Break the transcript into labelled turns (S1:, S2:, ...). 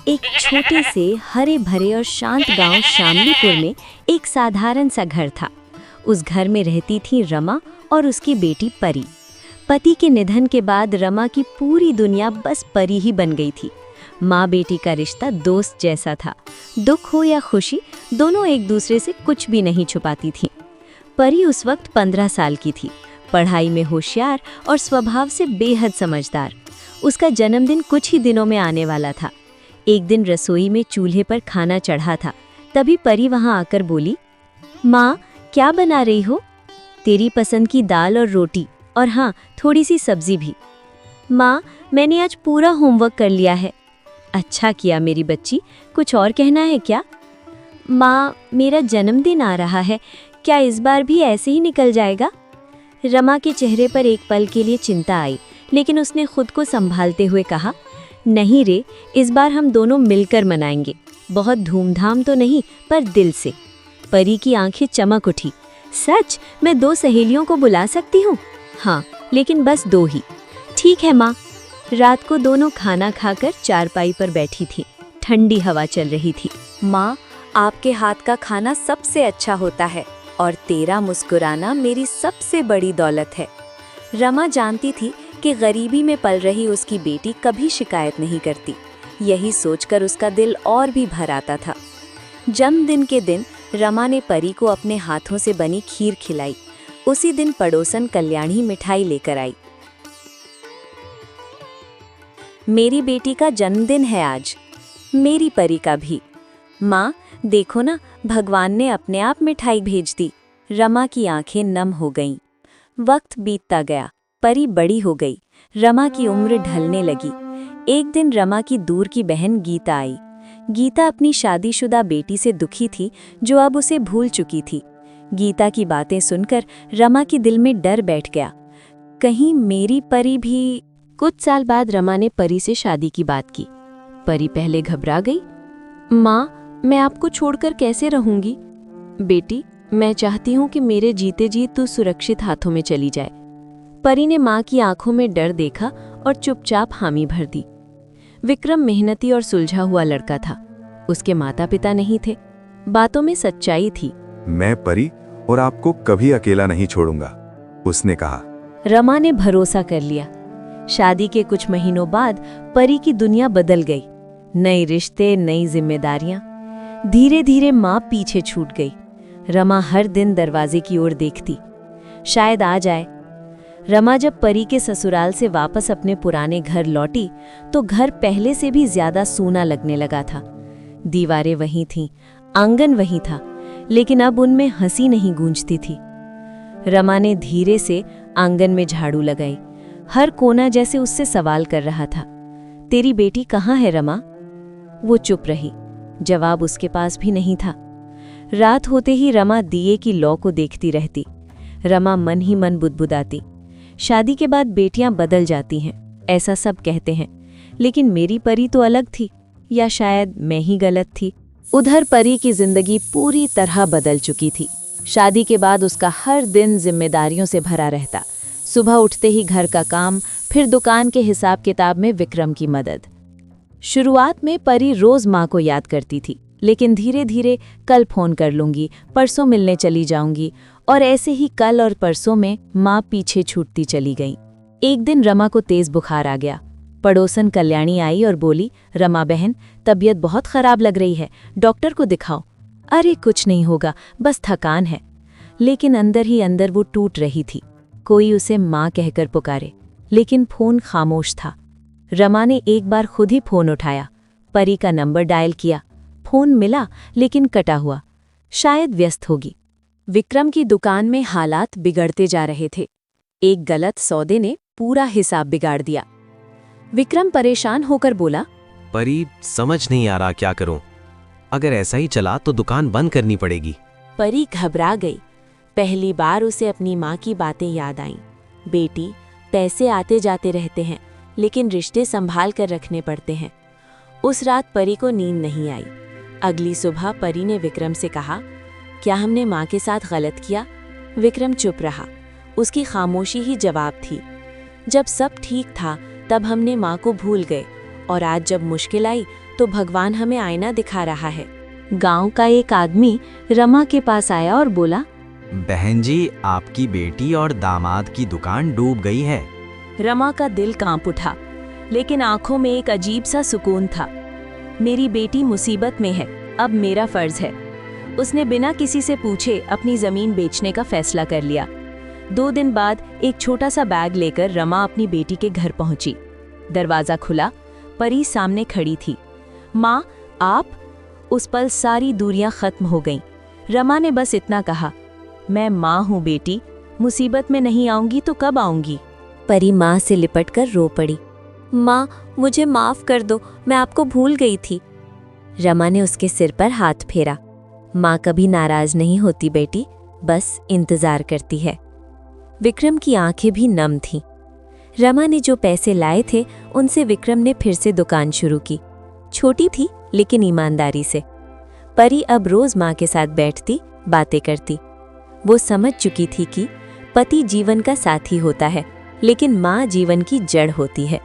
S1: एक छोटे से हरे भरे और शांत गांव शामलीपुर में एक साधारण सा घर था। उस घर में रहती थी रमा और उसकी बेटी परी। पति के निधन के बाद रमा की पूरी दुनिया बस परी ही बन गई थी। माँ बेटी का रिश्ता दोस्त जैसा था। दुख हो या खुशी, दोनों एक दूसरे से कुछ भी नहीं छुपाती थीं। परी उस वक्त 15 साल की थी, पढ़ाई में होशियार और स्वभाव से बेहद समझदार। उसका जन्मदिन कुछ ही दिनों में आने वाला था। एक दिन रसोई में चूल्हे पर खाना चढ़ा था, तभी परी वहां आकर बोली, माँ क्या बना रही हो? तेरी पसंद की दाल और रोटी, और हाँ, थोड़ी सी सब्जी भी। माँ, मैंने आज पूरा होमवर्क कर लिया है। अच्छा किया मेरी बच्ची, कुछ और कहना है क्या? माँ, मेरा जन्मदिन आ रहा है, क्या इस बार भी ऐसे ही निकल जाएगा? रमा के चेहरे पर एक पल के लिए चिंता आई, लेकिन उसने खुद को संभालते हुए कहा, नहीं रे, इस बार हम दोनों मिलकर मनाएंगे। बहुत धूमधाम तो नहीं, पर दिल से। परी की आंखें चमक उठी। सच? मैं 2 सहेलियों को बुला सकती हूँ? हाँ, लेकिन बस 2 ही। ठीक है माँ। रात को दोनों खाना खाकर चारपाई पर बैठी थी। ठंडी हवा चल रही थी। माँ, आपके हाथ का खाना सबसे अच्छा होता है और तेरा मुस्कुराना मेरी सबसे बड़ी दौलत है। रमा जानती थी कि गरीबी में पल रही उसकी बेटी कभी शिकायत नहीं करती। यही सोचकर उसका दिल और भी भर आता था। जन्मदिन के दिन रमा ने परी को अपने हाथों से बनी खीर खिलाई। उसी दिन पड़ोसन कल्याणी मिठाई लेकर आई। मेरी बेटी का जन्मदिन है आज, मेरी परी का भी। माँ, देखो ना, भगवान ने अपने आप मिठाई भेज दी। रमा की आंखें नम हो गईं। वक्त बीतता गया, परी बड़ी हो गई। रमा की उम्र ढलने लगी। एक दिन रमा की दूर की बहन गीता आई। गीता अपनी शादीशुदा बेटी से दुखी थी, जो अब उसे भूल चुकी थी। गीता की बातें सुनकर रमा के दिल में डर बैठ गया। कहीं मेरी परी भी। कुछ साल बाद रमा ने परी से शादी की बात की। परी पहले घबरा गई। माँ, मैं आपको छोड़कर कैसे रहूंगी? बेटी, मैं चाहती हूँ कि मेरे जीते जी तू सुरक्षित हाथों में चली जाए। परी ने माँ की आंखों में डर देखा और चुपचाप हामी भर दी। विक्रम मेहनती और सुलझा हुआ लड़का था। उसके माता पिता नहीं थे। बातों में सच्चाई थी।
S2: मैं परी और आपको कभी अकेला नहीं छोड़ूंगा, उसने कहा।
S1: रमा ने भरोसा कर लिया। शादी के कुछ महीनों बाद परी की दुनिया बदल गई। नए रिश्ते, नई जिम्मेदारियां। धीरे धीरे माँ पीछे छूट गई। रमा हर दिन दरवाजे की ओर देखती, शायद आ जाए। रमा जब परी के ससुराल से वापस अपने पुराने घर लौटी तो घर पहले से भी ज्यादा सूना लगने लगा था। दीवारें वहीं थीं, आंगन वहीं था, लेकिन अब उनमें हंसी नहीं गूंजती थी। रमा ने धीरे से आंगन में झाड़ू लगाई। हर कोना जैसे उससे सवाल कर रहा था, तेरी बेटी कहाँ है रमा? वो चुप रही। जवाब उसके पास भी नहीं था। रात होते ही रमा दिए की लौ को देखती रहती। रमा मन ही मन बुदबुदाती, शादी के बाद बेटियां बदल जाती हैं, ऐसा सब कहते हैं, लेकिन मेरी परी तो अलग थी, या शायद मैं ही गलत थी। उधर परी की जिंदगी पूरी तरह बदल चुकी थी। शादी के बाद उसका हर दिन जिम्मेदारियों से भरा रहता। सुबह उठते ही घर का काम, फिर दुकान के हिसाब किताब में विक्रम की मदद। शुरुआत में परी रोज माँ को याद करती थी, लेकिन धीरे धीरे कल फोन कर लूंगी, परसों मिलने चली जाऊंगी, और ऐसे ही कल और परसों में माँ पीछे छूटती चली गई। एक दिन रमा को तेज बुखार आ गया। पड़ोसन कल्याणी आई और बोली, रमा बहन, तबीयत बहुत खराब लग रही है, डॉक्टर को दिखाओ। अरे कुछ नहीं होगा, बस थकान है। लेकिन अंदर ही अंदर वो टूट रही थी। कोई उसे माँ कहकर पुकारे, लेकिन फोन खामोश था। रमा ने एक बार खुद ही फोन उठाया, परी का नंबर डायल किया। फोन मिला, लेकिन कटा हुआ। शायद व्यस्त होगी। विक्रम की दुकान में हालात बिगड़ते जा रहे थे। एक गलत सौदे ने पूरा हिसाब बिगाड़ दिया। विक्रम परेशान होकर बोला,
S3: परी, समझ नहीं आ रहा क्या करूं। अगर ऐसा ही चला तो दुकान बंद करनी पड़ेगी।
S1: परी घबरा गई। पहली बार उसे अपनी माँ की बातें याद आईं। बेटी, पैसे आते जाते रहते हैं, लेकिन रिश्ते संभाल कर रखने पड़ते हैं। उस रात परी को नींद नहीं आई। अगली सुबह परी ने विक्रम से कहा, क्या हमने माँ के साथ गलत किया? विक्रम चुप रहा। उसकी खामोशी ही जवाब थी। जब सब ठीक था तब हमने माँ को भूल गए, और आज जब मुश्किल आई तो भगवान हमें आईना दिखा रहा है। गांव का एक आदमी रमा के पास आया और बोला,
S4: बहन जी, आपकी बेटी और दामाद की दुकान डूब गई है।
S1: रमा का दिल कांप उठा, लेकिन आंखों में एक अजीब सा सुकून था। मेरी बेटी मुसीबत में है, अब मेरा फर्ज है। उसने बिना किसी से पूछे अपनी जमीन बेचने का फैसला कर लिया। 2 दिन बाद एक छोटा सा बैग लेकर रमा अपनी बेटी के घर पहुंची। दरवाजा खुला, परी सामने खड़ी थी। माँ, आप? उस पल सारी दूरियां खत्म हो गईं। रमा ने बस इतना कहा, मैं माँ हूँ बेटी, मुसीबत में नहीं आऊंगी तो कब आऊंगी? परी माँ से लिपटकर रो पड़ी। माँ, मुझे माफ कर दो, मैं आपको भूल गई थी। रमा ने उसके सिर पर हाथ फेरा। माँ कभी नाराज नहीं होती बेटी, बस इंतजार करती है। विक्रम की आंखें भी नम थीं। रमा ने जो पैसे लाए थे उनसे विक्रम ने फिर से दुकान शुरू की। छोटी थी लेकिन ईमानदारी से। परी अब रोज माँ के साथ बैठती, बातें करती। वो समझ चुकी थी कि पति जीवन का साथी होता है, लेकिन माँ जीवन की जड़ होती है।